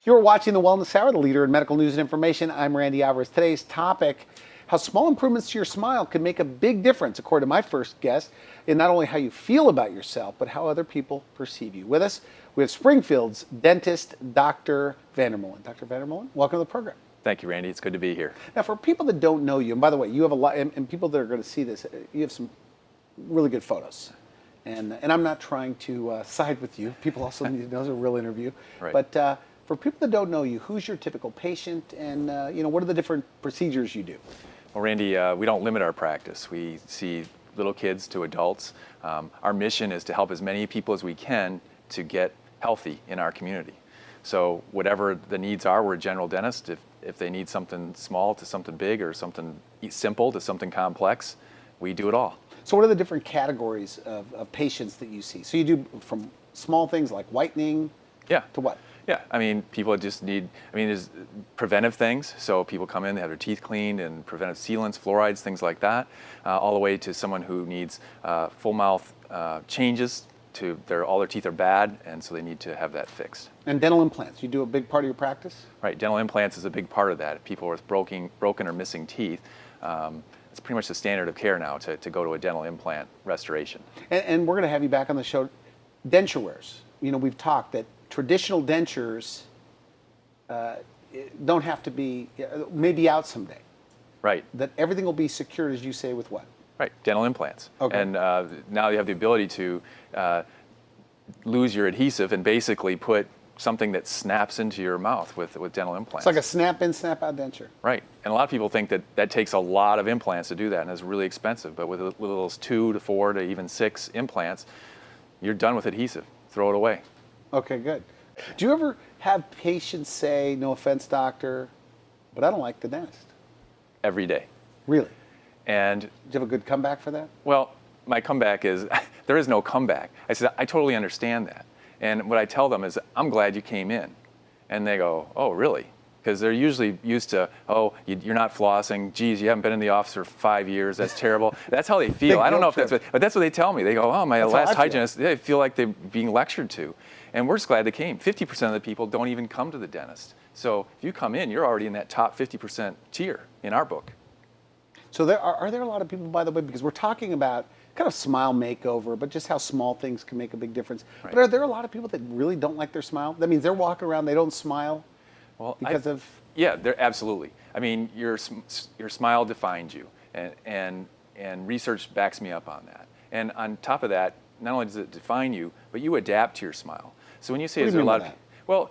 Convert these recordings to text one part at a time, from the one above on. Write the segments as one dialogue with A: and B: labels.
A: You're watching the Wellness Hour, the leader in medical news and information. I'm Randy Alvarez. Today's topic, how small improvements to your smile can make a big difference, according to my first guest, in not only how you feel about yourself, but how other people perceive you. With us, we have Springfield's dentist, Dr. VanderMolen. Dr. VanderMolen, welcome to the program.
B: Thank you, Randy. It's good to be here.
A: Now, for people that don't know you, and by the way, you have a lot, and people that are going to see this, you have some really good photos. And I'm not trying to side with you. People also need to know it's a real interview.
B: Right.
A: But for people that don't know you, who's your typical patient, and what are the different procedures you do?
B: Well, Randy, we don't limit our practice. We see little kids to adults. Our mission is to help as many people as we can to get healthy in our community. So whatever the needs are, we're a general dentist. If they need something small to something big, or something simple to something complex, we do it all.
A: So what are the different categories of patients that you see? So you do from small things like whitening to what?
B: Yeah, I mean, people just need, there's preventive things. So people come in, they have their teeth cleaned, and preventive sealants, fluorides, things like that, all the way to someone who needs full mouth changes to all their teeth are bad, and so they need to have that fixed.
A: And dental implants, you do a big part of your practice?
B: Right, dental implants is a big part of that. People with broken or missing teeth, it's pretty much the standard of care now to go to a dental implant restoration.
A: And we're going to have you back on the show. Denture wears. We've talked that traditional dentures don't have to be, maybe out someday.
B: Right.
A: That everything will be secured, as you say, with what?
B: Right, dental implants.
A: Okay.
B: And now you have the ability to lose your adhesive and basically put something that snaps into your mouth with dental implants.
A: It's like a snap-in, snap-out denture.
B: Right, and a lot of people think that takes a lot of implants to do that, and it's really expensive. But with those 2 to 4 to even 6 implants, you're done with adhesive. Throw it away.
A: Okay, good. Do you ever have patients say, no offense, doctor, but I don't like the dentist?
B: Every day.
A: Really?
B: And
A: do you have a good comeback for that?
B: Well, my comeback is, there is no comeback. I said, I totally understand that. And what I tell them is, I'm glad you came in. And they go, oh, really? Because they're usually used to, oh, you're not flossing. Geez, you haven't been in the office for 5 years. That's terrible. That's how they feel. I don't know if that's but that's what they tell me. They go, oh, my last hygienist, they feel like they're being lectured to. And we're just glad they came. 50% of the people don't even come to the dentist. So if you come in, you're already in that top 50% tier in our book.
A: So are there a lot of people, by the way, because we're talking about kind of smile makeover, but just how small things can make a big difference. Right. But are there a lot of people that really don't like their smile? That means they're walking around, they don't smile because of...
B: Yeah, they're absolutely. I mean, your smile defines you, and research backs me up on that. And on top of that, not only does it define you, but you adapt to your smile. So when you say, is there a lot of... Well,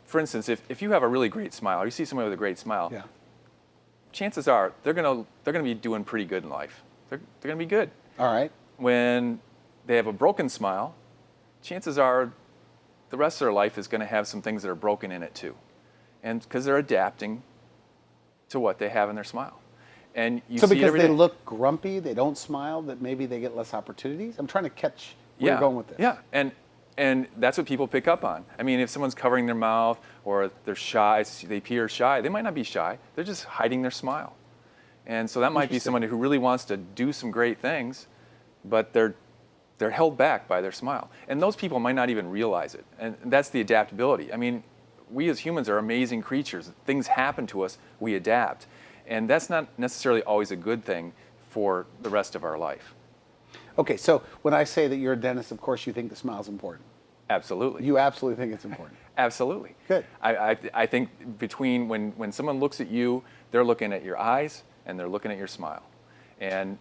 B: for instance, if you have a really great smile, or you see somebody with a great smile, chances are they're gonna be doing pretty good in life. They're gonna be good.
A: All right.
B: When they have a broken smile, chances are the rest of their life is going to have some things that are broken in it too, and because they're adapting to what they have in their smile. And you
A: so
B: see
A: because they look grumpy, they don't smile, that maybe they get less opportunities. I'm trying to catch where you're going with this.
B: Yeah, and that's what people pick up on. I mean, if someone's covering their mouth or they're shy, they appear shy, they might not be shy. They're just hiding their smile. And so that might be someone who really wants to do some great things, but they're held back by their smile. And those people might not even realize it. And that's the adaptability. I mean, we as humans are amazing creatures. Things happen to us, we adapt. And that's not necessarily always a good thing for the rest of our life.
A: Okay, so when I say that you're a dentist, of course you think the smile is important.
B: Absolutely.
A: You absolutely think it's important.
B: Absolutely.
A: Good.
B: I think between when someone looks at you, they're looking at your eyes and they're looking at your smile. And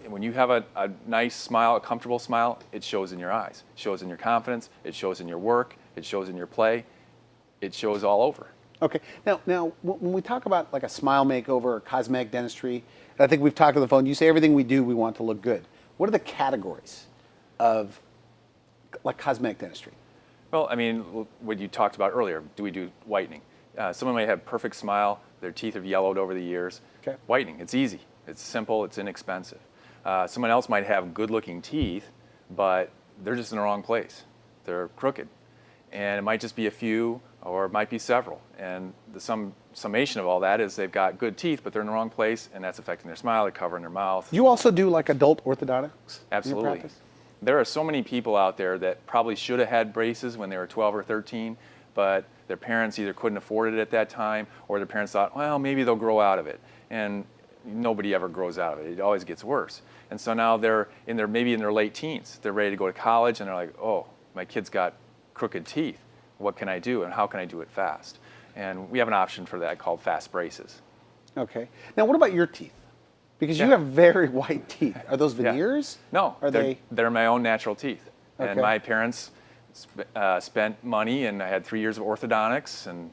B: when you have a nice smile, a comfortable smile, it shows in your eyes. It shows in your confidence. It shows in your work. It shows in your play. It shows all over.
A: Okay. Now, when we talk about like a smile makeover or cosmetic dentistry, and I think we've talked on the phone, you say everything we do, we want to look good. What are the categories of like cosmetic dentistry?
B: Well, I mean, what you talked about earlier, do we do whitening? Someone might have perfect smile, their teeth have yellowed over the years.
A: Okay.
B: Whitening, it's easy, it's simple, it's inexpensive. Someone else might have good-looking teeth, but they're just in the wrong place. They're crooked. And it might just be a few, or it might be several. And the summation of all that is they've got good teeth, but they're in the wrong place, and that's affecting their smile, they're covering their mouth.
A: You also do like adult orthodontics?
B: Absolutely.
A: In your practice?
B: There are so many people out there that probably should have had braces when they were 12 or 13, but their parents either couldn't afford it at that time, or their parents thought, well, maybe they'll grow out of it. And nobody ever grows out of it. It always gets worse. And so now they're maybe in their late teens. They're ready to go to college, and they're like, oh, my kid's got crooked teeth. What can I do, and how can I do it fast? And we have an option for that called fast braces.
A: Okay. Now, what about your teeth? Because you
B: Yeah.
A: have very white teeth. Are those
B: Yeah.
A: veneers?
B: No,
A: Are
B: they're my own natural teeth.
A: Okay.
B: And my parents spent money, and I had 3 years of orthodontics, and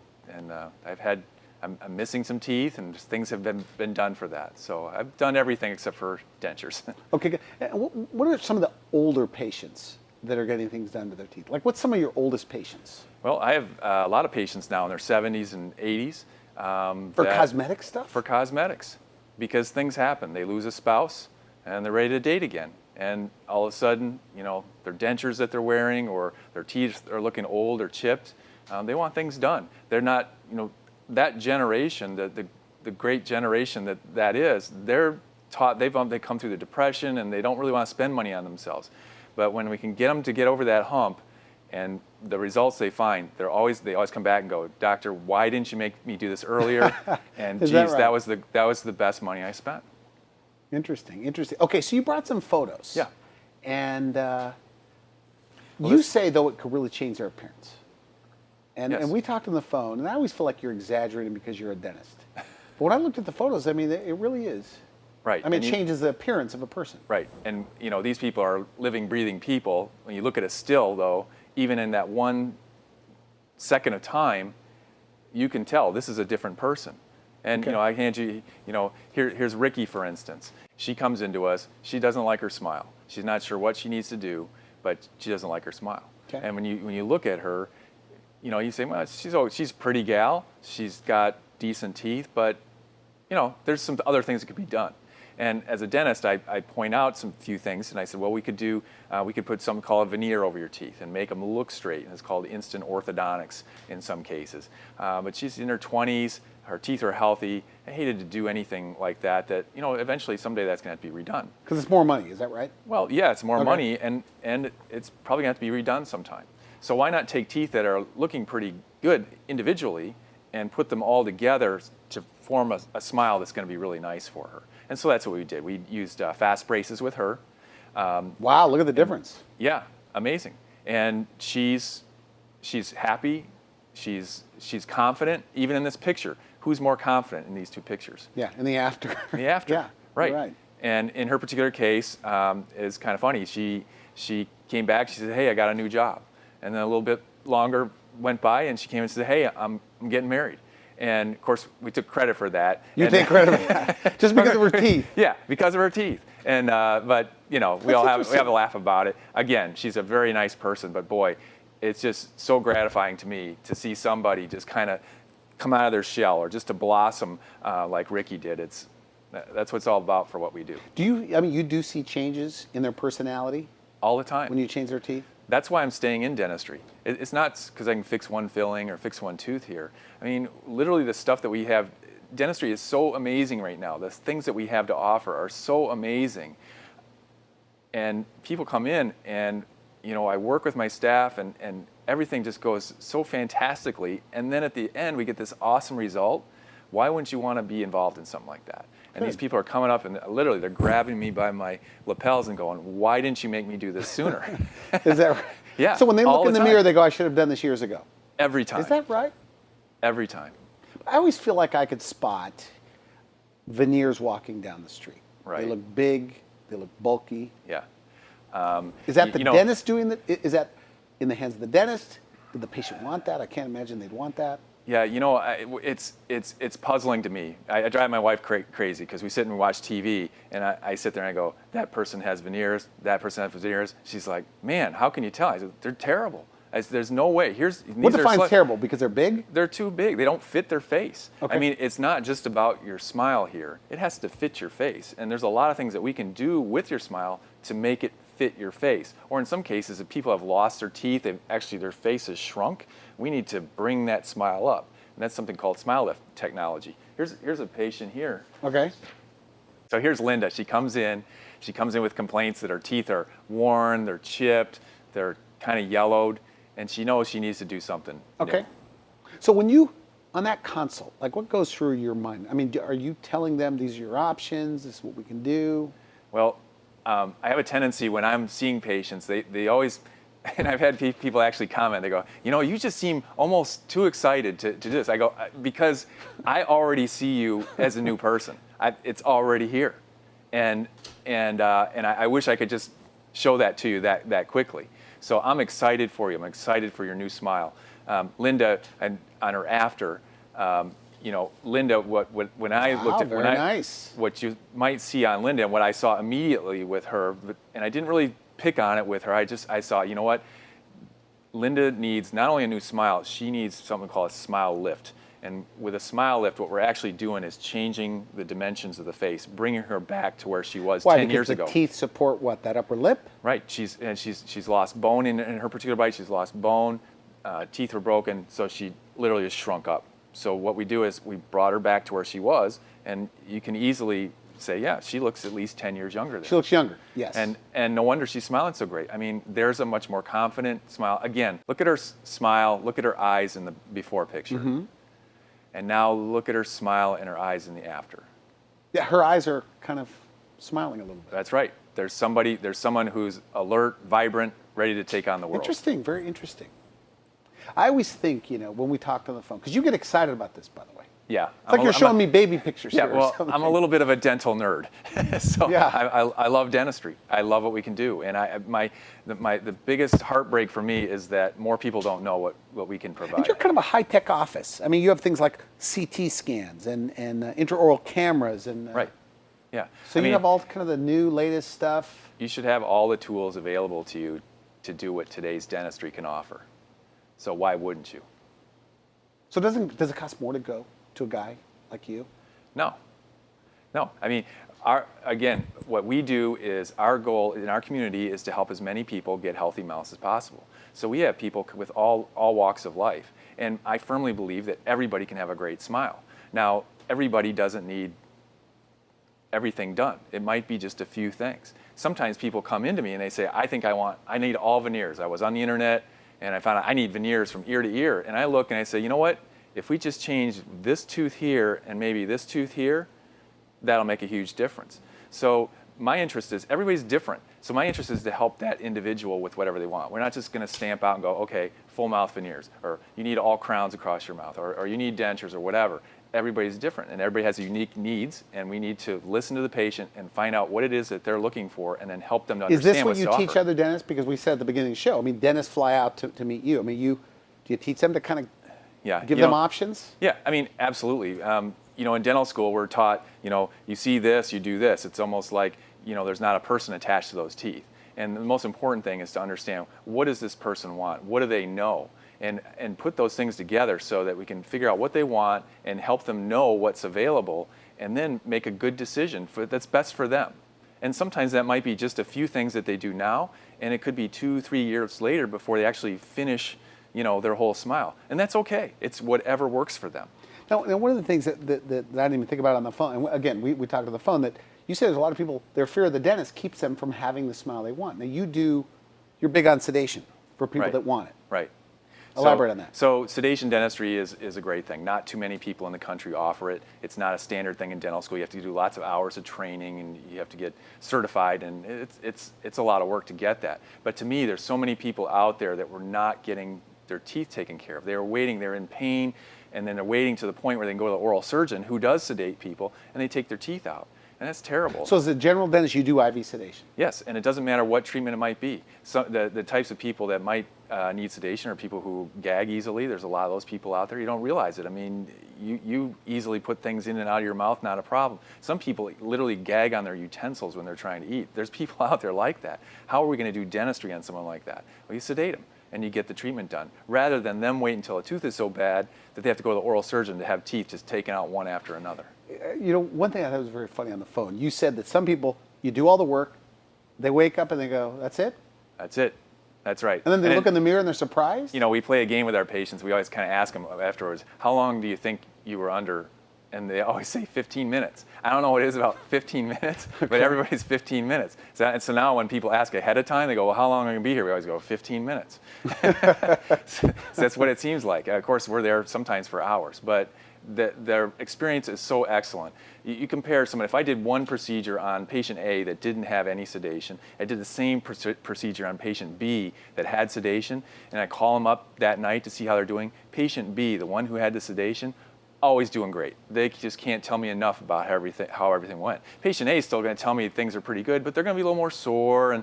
B: I'm missing some teeth, and just things have been done for that. So I've done everything except for dentures.
A: Okay. Good. What are some of the older patients that are getting things done to their teeth? Like, what's some of your oldest patients?
B: Well, I have a lot of patients now in their 70s and 80s.
A: For cosmetic stuff?
B: For cosmetics, because things happen. They lose a spouse, and they're ready to date again. And all of a sudden, their dentures that they're wearing or their teeth are looking old or chipped. They want things done. They're not, that generation, the great generation that is, they're taught, they come through the Depression, and they don't really want to spend money on themselves. But when we can get them to get over that hump, and the results they find, they always come back and go, doctor, why didn't you make me do this earlier? And geez, that was the best money I spent.
A: Interesting. Okay, so you brought some photos.
B: Yeah.
A: And you say, though, it could really change their appearance. And,
B: Yes.
A: and we talked on the phone, and I always feel like you're exaggerating because you're a dentist. But when I looked at the photos, I mean, it really is.
B: Right.
A: I mean, it changes the appearance of a person.
B: Right. And these people are living, breathing people. When you look at a still, though, even in that 1 second of time, you can tell this is a different person. And
A: Okay.
B: I hand you, here's Ricky, for instance. She comes into us. She doesn't like her smile. She's not sure what she needs to do, but she doesn't like her smile.
A: Okay.
B: And when you look at her, you say, well, she's a pretty gal. She's got decent teeth, but there's some other things that could be done. And as a dentist, I point out some few things, and I said, well, we could put something called a veneer over your teeth and make them look straight, and it's called instant orthodontics in some cases. But she's in her 20s, her teeth are healthy. I hated to do anything like that, eventually someday that's going to have to be redone.
A: Because it's more money, is that right?
B: Well, yeah, it's more
A: Okay.
B: money, and it's probably going to have to be redone sometime. So why not take teeth that are looking pretty good individually and put them all together to form a smile that's going to be really nice for her? And so that's what we did. We used fast braces with her.
A: Wow, look at the difference.
B: Yeah, amazing. And she's happy. She's confident. Even in this picture, who's more confident in these two pictures?
A: Yeah, in the after.
B: In the after.
A: Yeah,
B: right.
A: you're right.
B: And in her particular case, it's kind of funny. She came back. She said, "Hey, I got a new job." And then a little bit longer went by, and she came and said, "Hey, I'm getting married." And of course, we took credit for that.
A: You take credit for that, just because of her teeth.
B: Yeah, because of her teeth. And but we all have a laugh about it. Again, she's a very nice person, but boy, it's just so gratifying to me to see somebody just kind of come out of their shell, or just to blossom like Ricky did. That's what it's all about for what we do.
A: You do see changes in their personality
B: All the time.
A: when you change their teeth?
B: That's why I'm staying in dentistry. It's not because I can fix one filling or fix one tooth here. I mean, literally the stuff that we have, dentistry is so amazing right now. The things that we have to offer are so amazing. And people come in, and I work with my staff, and everything just goes so fantastically. And then at the end, we get this awesome result. Why wouldn't you want to be involved in something like that? And these people are coming up, and literally they're grabbing me by my lapels and going, "Why didn't you make me do this sooner?"
A: Is that right?
B: Yeah.
A: So when they look
B: all
A: in the
B: time.
A: mirror, they go, "I should have done this years ago."
B: Every time.
A: Is that right?
B: Every time.
A: I always feel like I could spot veneers walking down the street.
B: Right.
A: They look big. They look bulky.
B: Yeah.
A: Is that the dentist doing that? Is that in the hands of the dentist? Did the patient want that? I can't imagine they'd want that.
B: Yeah, it's puzzling to me. I drive my wife crazy because we sit and watch TV, and I sit there and I go, that person has veneers, that person has veneers. She's like, man, how can you tell? I said, they're terrible. There's no way.
A: What defines terrible? Because they're big?
B: They're too big. They don't fit their face.
A: Okay.
B: I mean, it's not just about your smile here. It has to fit your face. And there's a lot of things that we can do with your smile to make it fit your face. Or in some cases, if people have lost their teeth, their face has shrunk, we need to bring that smile up. And that's something called smile lift technology. Here's a patient here.
A: Okay.
B: So here's Linda. She comes in with complaints that her teeth are worn, they're chipped, they're kind of yellowed, and she knows she needs to do something.
A: Okay. So when you, on that consult, like what goes through your mind? I mean, are you telling them these are your options, this is what we can do?
B: Well, I have a tendency when I'm seeing patients, they always, and I've had people actually comment, they go, you just seem almost too excited to do this. I go, because I already see you as a new person. It's already here. And I wish I could just show that to you that quickly. So I'm excited for you. I'm excited for your new smile. Linda, and on her after, Linda, when I looked at
A: very nice.
B: what you might see on Linda, and what I saw immediately with her, and I didn't really pick on it with her. I saw, you know what? Linda needs not only a new smile, she needs something called a smile lift. And with a smile lift, what we're actually doing is changing the dimensions of the face, bringing her back to where she was 10 years ago.
A: Because the teeth support what? That upper lip?
B: Right. She's lost bone in her particular bite. She's lost bone. Teeth were broken, so she literally just shrunk up. So what we do is we brought her back to where she was, and you can easily say, yeah, she looks at least 10 years younger.
A: She looks younger, yes.
B: And no wonder she's smiling so great. I mean, there's a much more confident smile. Again, look at her smile, look at her eyes in the before picture. Mm-hmm. And now look at her smile and her eyes in the after.
A: Yeah, her eyes are kind of smiling a little bit.
B: That's right. There's someone who's alert, vibrant, ready to take on the world.
A: Interesting, very interesting. I always think, when we talked on the phone, because you get excited about this, by the way.
B: Yeah.
A: It's like you're showing me baby pictures
B: yeah,
A: here.
B: Well, I'm a little bit of a dental nerd. So
A: yeah.
B: I love dentistry. I love what we can do. And the biggest heartbreak for me is that more people don't know what we can provide.
A: And you're kind of a high-tech office. I mean, you have things like CT scans and intraoral cameras. And
B: right. Yeah.
A: So you have all kind of the new, latest stuff.
B: You should have all the tools available to you to do what today's dentistry can offer. So why wouldn't you?
A: So does it cost more to go to a guy like you?
B: No. I mean, what we do is our goal in our community is to help as many people get healthy mouths as possible. So we have people with all walks of life. And I firmly believe that everybody can have a great smile. Now, everybody doesn't need everything done. It might be just a few things. Sometimes people come into me and they say, I need all veneers. I was on the internet and I found out I need veneers from ear to ear. And I look and I say, you know what? If we just change this tooth here and maybe this tooth here, that'll make a huge difference. So my interest is, everybody's different. So my interest is to help that individual with whatever they want. We're not just going to stamp out and go, okay, full mouth veneers, or you need all crowns across your mouth, or you need dentures or whatever. Everybody's different and everybody has unique needs, and we need to listen to the patient and find out what it is that they're looking for and then help them to understand what's to offer.
A: Is this what you teach other dentists? Because we said at the beginning of the show, I mean, dentists fly out to meet you. I mean, do you teach them to kind of give them options?
B: Yeah, I mean, absolutely. In dental school, we're taught, you see this, you do this. It's almost like, there's not a person attached to those teeth. And the most important thing is to understand, what does this person want? What do they know? And put those things together so that we can figure out what they want and help them know what's available, and then make a good decision that's best for them. And sometimes that might be just a few things that they do now, and it could be 2-3 years later before they actually finish their whole smile. And that's okay. It's whatever works for them.
A: Now, one of the things that I didn't even think about on the phone, and again, we talked on the phone, that you said there's a lot of people, their fear of the dentist keeps them from having the smile they want. Now, you're big on sedation for people that want it.
B: Right.
A: Elaborate on that.
B: So sedation dentistry is a great thing. Not too many people in the country offer it. It's not a standard thing in dental school. You have to do lots of hours of training, and you have to get certified, and it's a lot of work to get that. But to me, there's so many people out there that were not getting their teeth taken care of. They were waiting, they're in pain, and then they're waiting to the point where they can go to the oral surgeon who does sedate people, and they take their teeth out. And that's terrible.
A: So as a general dentist, you do IV sedation?
B: Yes, and it doesn't matter what treatment it might be. So the types of people that might need sedation are people who gag easily. There's a lot of those people out there. You don't realize it. I mean, you easily put things in and out of your mouth, not a problem. Some people literally gag on their utensils when they're trying to eat. There's people out there like that. How are we going to do dentistry on someone like that? Well, you sedate them, and you get the treatment done, rather than them wait until a tooth is so bad that they have to go to the oral surgeon to have teeth just taken out one after another.
A: One thing I thought was very funny on the phone, you said that some people, you do all the work, they wake up and they go, that's it?
B: That's it. That's right.
A: And then they look in the mirror and they're surprised?
B: We play a game with our patients. We always kind of ask them afterwards, how long do you think you were under and they always say 15 minutes. I don't know what it is about 15 minutes, but everybody's 15 minutes. So now when people ask ahead of time, they go, well, how long are you going to be here? We always go, 15 minutes. So that's what it seems like. Of course, we're there sometimes for hours, but their experience is so excellent. You compare someone, if I did one procedure on patient A that didn't have any sedation, I did the same procedure on patient B that had sedation, and I call them up that night to see how they're doing. Patient B, the one who had the sedation, always doing great. They just can't tell me enough about how everything went. Patient A is still going to tell me things are pretty good, but they're going to be a little more sore, and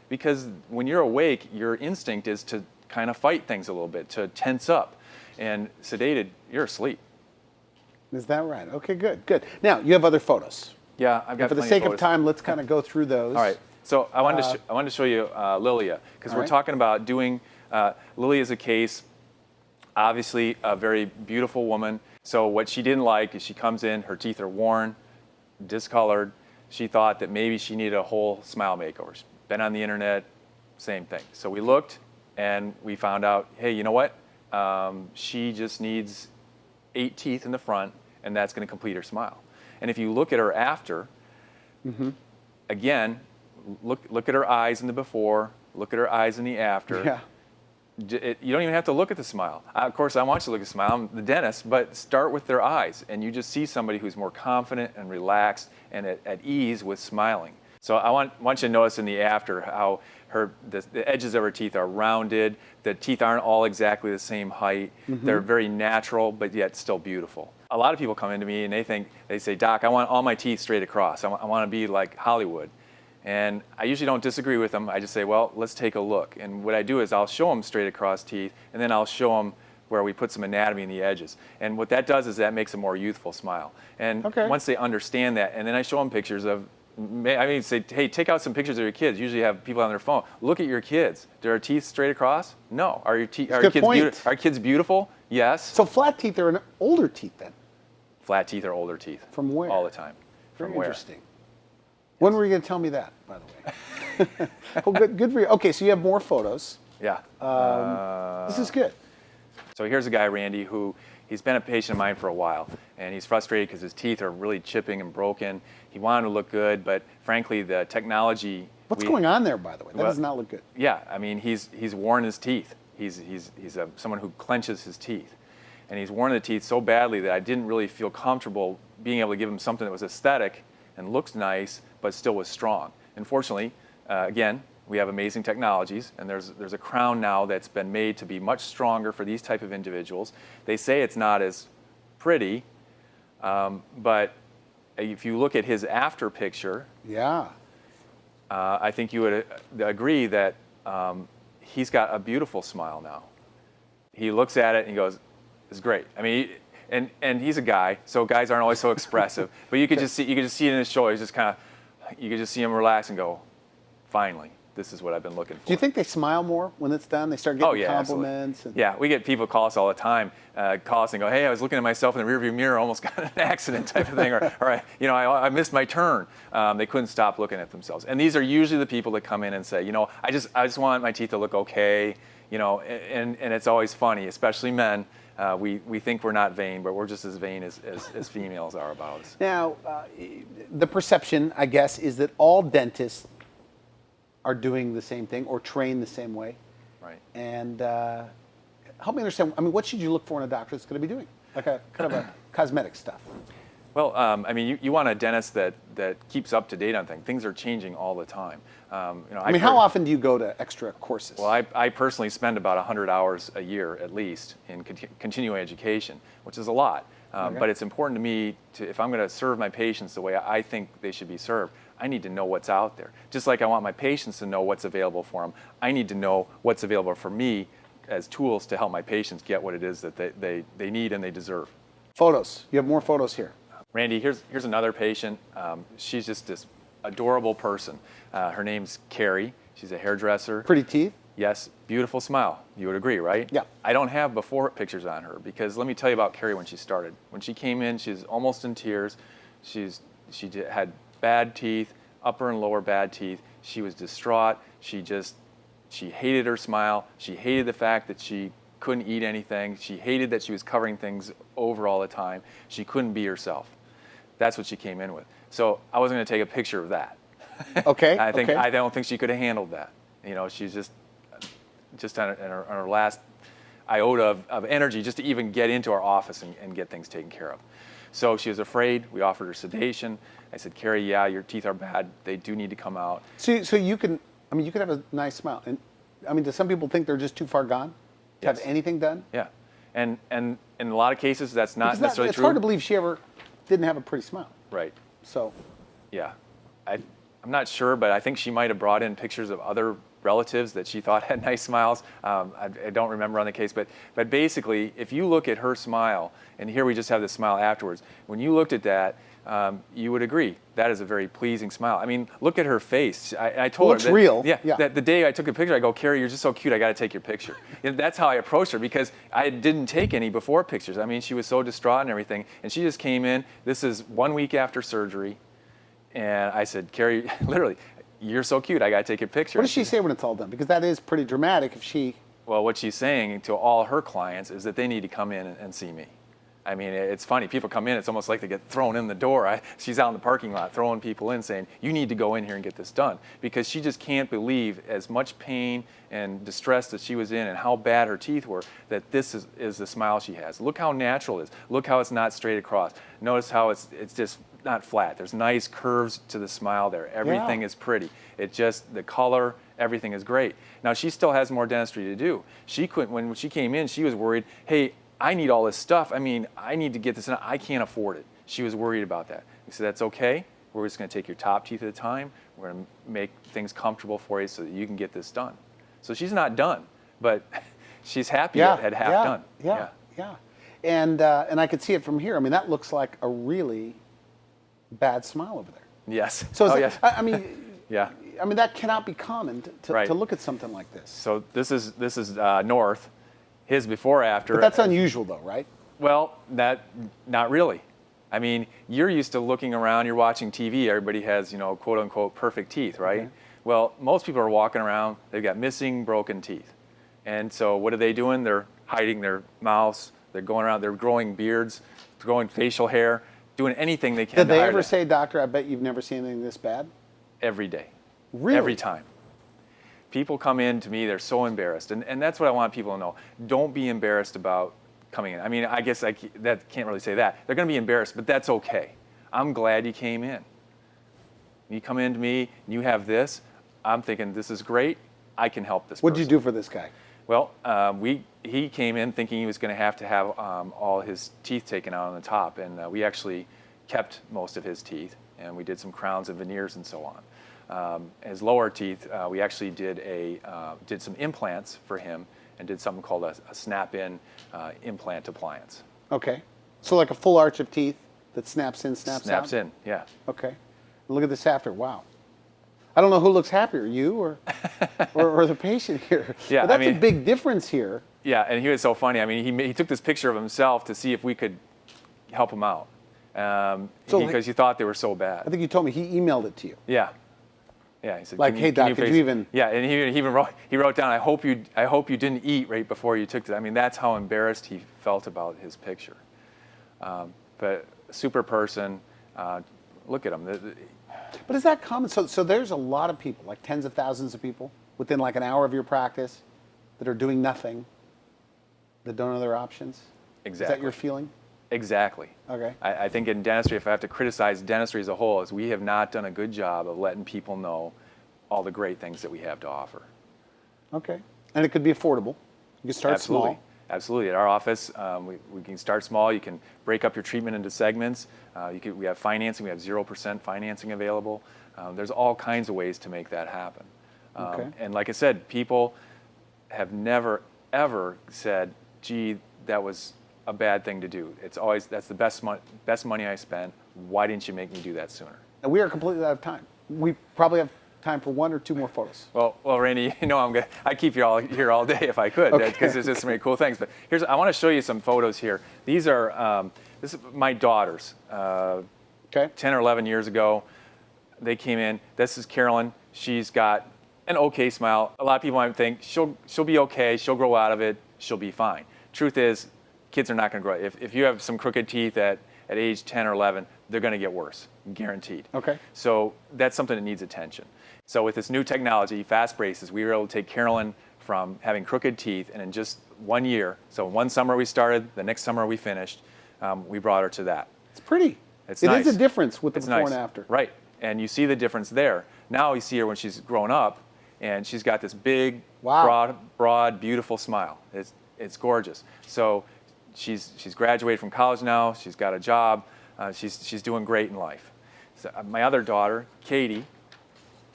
B: because when you're awake, your instinct is to kind of fight things a little bit, to tense up, and sedated, you're asleep.
A: Is that right? Okay, good. Now, you have other photos.
B: Yeah, I've got.
A: And for the sake of time, let's kind of go through those.
B: All right. So I wanted to show you Lilia, because we're talking about doing. Lilia is a case, obviously a very beautiful woman. So what she didn't like is she comes in, her teeth are worn, discolored. She thought that maybe she needed a whole smile makeover. She's been on the internet, same thing. So we looked and we found out, hey, you know what? She just needs 8 teeth in the front, and that's going to complete her smile. And if you look at her after, again, look at her eyes in the before, look at her eyes in the after.
A: Yeah.
B: You don't even have to look at the smile. Of course, I want you to look at the smile. I'm the dentist, but start with their eyes, and you just see somebody who's more confident and relaxed and at ease with smiling. So I want you to notice in the after how the edges of her teeth are rounded. The teeth aren't all exactly the same height. They're very natural, but yet still beautiful. A lot of people come into me and they say, Doc, I want all my teeth straight across. I want to be like Hollywood. And I usually don't disagree with them. I just say, well, let's take a look. And what I do is I'll show them straight across teeth, and then I'll show them where we put some anatomy in the edges. And what that does is that makes a more youthful smile. And once they understand that, and then I show them pictures of, say, hey, take out some pictures of your kids. Usually you have people on their phone. Look at your kids. Do our teeth straight across? No. Are your kids beautiful? Yes.
A: So flat teeth are older teeth then?
B: Flat teeth are older teeth.
A: From where?
B: All the time.
A: Very interesting. When were you going to tell me that, by the way? Well, good for you. Okay, so you have more photos.
B: Yeah.
A: This is good.
B: So here's a guy, Randy, who he's been a patient of mine for a while, and he's frustrated because his teeth are really chipping and broken. He wanted to look good, but frankly, the technology.
A: What's going on there, by the way? That does not look good.
B: Yeah, I mean, he's worn his teeth. He's someone who clenches his teeth, and he's worn the teeth so badly that I didn't really feel comfortable being able to give him something that was aesthetic and looks nice, but still was strong. Unfortunately, again, we have amazing technologies, and there's a crown now that's been made to be much stronger for these type of individuals. They say it's not as pretty, but if you look at his after picture, I think you would agree that he's got a beautiful smile now. He looks at it and he goes, "It's great." I mean, and he's a guy, so guys aren't always so expressive. But you could just see it in his shoulders. Just kind of, you could just see him relax and go, "Finally, this is what I've been looking for."
A: Do you think they smile more when it's done? They start getting compliments?
B: Yeah, we get people call us all the time, call us and go, "Hey, I was looking at myself in the rearview mirror, almost got in an accident," type of thing, or I missed my turn. They couldn't stop looking at themselves. And these are usually the people that come in and say, I just want my teeth to look okay, and it's always funny, especially men. We think we're not vain, but we're just as vain as females are about us.
A: Now, the perception, I guess, is that all dentists are doing the same thing or train the same way.
B: Right.
A: And help me understand, what should you look for in a doctor that's going to be doing? Like a kind of a cosmetic stuff.
B: Well, you want a dentist that keeps up to date on things. Things are changing all the time.
A: How often do you go to extra courses?
B: Well, I personally spend about 100 hours a year at least in continuing education, which is a lot. But it's important to me if I'm going to serve my patients the way I think they should be served, I need to know what's out there. Just like I want my patients to know what's available for them, I need to know what's available for me as tools to help my patients get what it is that they need and they deserve.
A: Photos. You have more photos here.
B: Randy, here's another patient. She's just this adorable person. Her name's Carrie. She's a hairdresser.
A: Pretty teeth?
B: Yes, beautiful smile. You would agree, right?
A: Yeah.
B: I don't have before pictures on her because let me tell you about Carrie when she started. When she came in, she's almost in tears. She had bad teeth, upper and lower bad teeth. She was distraught. She hated her smile. She hated the fact that she couldn't eat anything. She hated that she was covering things over all the time. She couldn't be herself. That's what she came in with. So I wasn't going to take a picture of that.
A: Okay.
B: I don't think she could have handled that. She's just on her last iota of energy just to even get into our office and get things taken care of. So she was afraid. We offered her sedation. I said, Carrie, yeah, your teeth are bad. They do need to come out.
A: So you can have a nice smile. And do some people think they're just too far gone to have anything done?
B: Yeah. And in a lot of cases, that's not necessarily
A: it's
B: true.
A: It's hard to believe she ever didn't have a pretty smile.
B: Right.
A: So.
B: Yeah. I'm not sure, but I think she might have brought in pictures of other relatives that she thought had nice smiles. I don't remember on the case, but basically, if you look at her smile, and here we just have the smile afterwards, when you looked at that, you would agree that is a very pleasing smile. I mean, look at her face. I told her
A: it's real.
B: Yeah, that the day I took a picture, I go, Carrie, you're just so cute. I got to take your picture. And that's how I approached her because I didn't take any before pictures. I mean, she was so distraught and everything, and she just came in. This is 1 week after surgery, and I said, Carrie, literally, you're so cute. I got to take your picture.
A: What does she say when it's all done? Because that is pretty dramatic. If she.
B: Well, what she's saying to all her clients is that they need to come in and see me. I mean, it's funny. People come in, it's almost like they get thrown in the door. She's out in the parking lot throwing people in saying, you need to go in here and get this done. Because she just can't believe as much pain and distress that she was in and how bad her teeth were, that this is the smile she has. Look how natural it is. Look how it's not straight across. Notice how it's just not flat. There's nice curves to the smile there. Everything is pretty. It just, the color, everything is great. Now, she still has more dentistry to do. She couldn't, when she came in, she was worried, hey, I need all this stuff. I mean, I need to get this in. I can't afford it. She was worried about that. We said, that's okay. We're just going to take your top teeth at a time. We're going to make things comfortable for you so that you can get this done. So she's not done, but she's happy at half done.
A: Yeah. And I could see it from here. I mean, that looks like a really bad smile over there.
B: Yes.
A: So
B: yes.
A: Yeah. I mean, that cannot be common to look at something like this.
B: So this is North. His before after.
A: But that's unusual though, right?
B: Well, not really. I mean, you're used to looking around, you're watching TV, everybody has, quote unquote perfect teeth, right? Okay. Well, most people are walking around, they've got missing, broken teeth. And so what are they doing? They're hiding their mouths, they're going around, they're growing beards, growing facial hair, doing anything they can.
A: Did they ever say, doctor, I bet you've never seen anything this bad?
B: Every day.
A: Really?
B: Every time. People come in to me, they're so embarrassed. And that's what I want people to know. Don't be embarrassed about coming in. I mean, I guess that can't really say that. They're going to be embarrassed, but that's okay. I'm glad you came in. You come in to me, and you have this. I'm thinking, this is great. I can help this person.
A: What did you do for this guy?
B: Well, he came in thinking he was going to have all his teeth taken out on the top. And we actually kept most of his teeth. And we did some crowns and veneers and so on. His lower teeth, we actually did some implants for him and did something called a snap-in implant appliance.
A: Okay. So like a full arch of teeth that snaps in, snaps out?
B: Snaps in, yeah.
A: Okay. Look at this after. Wow. I don't know who looks happier, you or the patient here.
B: Yeah,
A: but that's a big difference here.
B: Yeah, and he was so funny. I mean, he took this picture of himself to see if we could help him out because he thought they were so bad.
A: I think you told me he emailed it to you.
B: Yeah. Yeah, he said,
A: like, hey, doc, could you even?
B: Yeah, and he even wrote down, I hope you didn't eat right before you took it. I mean, that's how embarrassed he felt about his picture. But super person, look at him.
A: But is that common? So there's a lot of people, like tens of thousands of people, within like an hour of your practice, that are doing nothing, that don't know their options.
B: Exactly.
A: Is that your feeling?
B: Exactly.
A: Okay.
B: I think in dentistry, if I have to criticize dentistry as a whole, is we have not done a good job of letting people know all the great things that we have to offer.
A: Okay. And it could be affordable. You can start small.
B: Absolutely. At our office, we can start small. You can break up your treatment into segments. We have financing. We have 0% financing available. There's all kinds of ways to make that happen.
A: Okay.
B: And like I said, people have never, ever said, gee, that was a bad thing to do. It's always, that's the best money I spent. Why didn't you make me do that sooner?
A: And we are completely out of time. We probably have time for one or two more photos.
B: Well, Randy, I keep you all here all day if I could, because there's just so many cool things. But I want to show you some photos here. These are, this is my daughters. 10 or 11 years ago, they came in. This is Carolyn. She's got an okay smile. A lot of people might think she'll be okay. She'll grow out of it. she'll be fine. Truth is, kids are not going to grow. If you have some crooked teeth at age 10 or 11, they're going to get worse, guaranteed.
A: Okay.
B: So that's something that needs attention. So with this new technology, fast braces, we were able to take Carolyn from having crooked teeth, and in just 1 year, so one summer we started, the next summer we finished, we brought her to that.
A: It's pretty.
B: It's
A: It
B: nice.
A: is a difference with the
B: It's
A: before
B: nice.
A: and after.
B: Right, and you see the difference there. Now you see her when she's grown up, and she's got this big,
A: Wow.
B: broad, beautiful smile. It's gorgeous. So she's graduated from college now. She's got a job. She's doing great in life. So, my other daughter, Katie.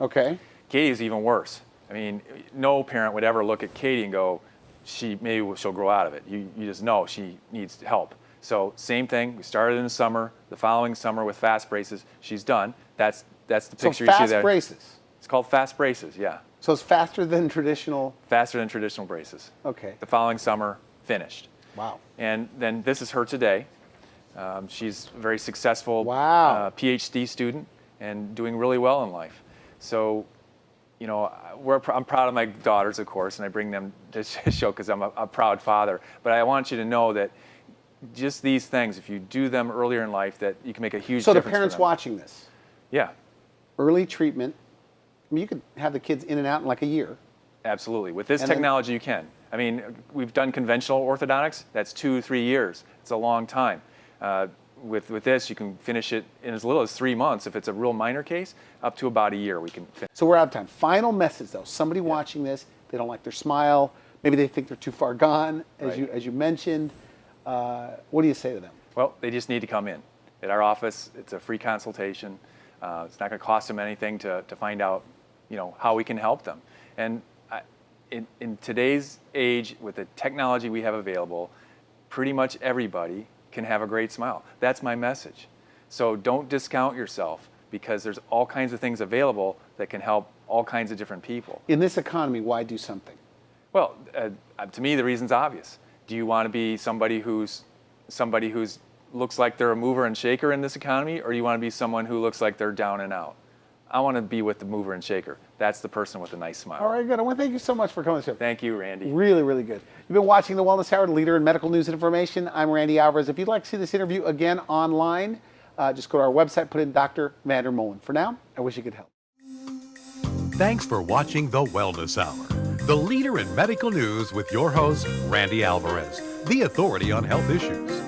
A: Okay.
B: Katie's even worse. I mean, no parent would ever look at Katie and go, maybe she'll grow out of it. You just know she needs help. So same thing. We started in the summer. The following summer with fast braces, she's done. That's the
A: So
B: picture you see
A: fast
B: there.
A: braces.
B: It's called fast braces. Yeah,
A: So it's faster than traditional.
B: faster than traditional braces.
A: Okay.
B: The following summer, finished.
A: Wow.
B: And then this is her today. She's a very successful
A: Wow.
B: PhD student and doing really well in life. So, you know, I'm proud of my daughters, of course, and I bring them to show because I'm a proud father. But I want you to know that just these things, if you do them earlier in life, that you can make a huge
A: So the
B: difference for
A: parents
B: them.
A: watching this,
B: Yeah,
A: early treatment. I mean, you could have the kids in and out in like a year.
B: absolutely. With this
A: And then-
B: technology, you can. I mean, we've done conventional orthodontics. That's 2-3 years. It's a long time. With this, you can finish it in as little as 3 months. If it's a real minor case, up to about a year we can finish.
A: So we're out of time. Final message though. Somebody watching this, they don't like their smile. Maybe they think they're too far gone, as
B: Right.
A: you mentioned. What do you say to them?
B: Well, they just need to come in. At our office, it's a free consultation. It's not going to cost them anything to find out, you know, how we can help them. And in today's age, with the technology we have available, pretty much everybody can have a great smile. That's my message. So don't discount yourself, because there's all kinds of things available that can help all kinds of different people.
A: In this economy, why do something?
B: Well, to me, the reason's obvious. Do you want to be somebody who's looks like they're a mover and shaker in this economy, or do you want to be someone who looks like they're down and out? I want to be with the mover and shaker. That's the person with a nice smile.
A: All right, good. I want to thank you so much for coming to the show.
B: Thank you, Randy.
A: Really, really good. You've been watching The Wellness Hour, the leader in medical news and information. I'm Randy Alvarez. If you'd like to see this interview again online, just go to our website, put in Dr. VanderMolen. For now, I wish you could help.
C: Thanks for watching The Wellness Hour, the leader in medical news with your host, Randy Alvarez, the authority on health issues.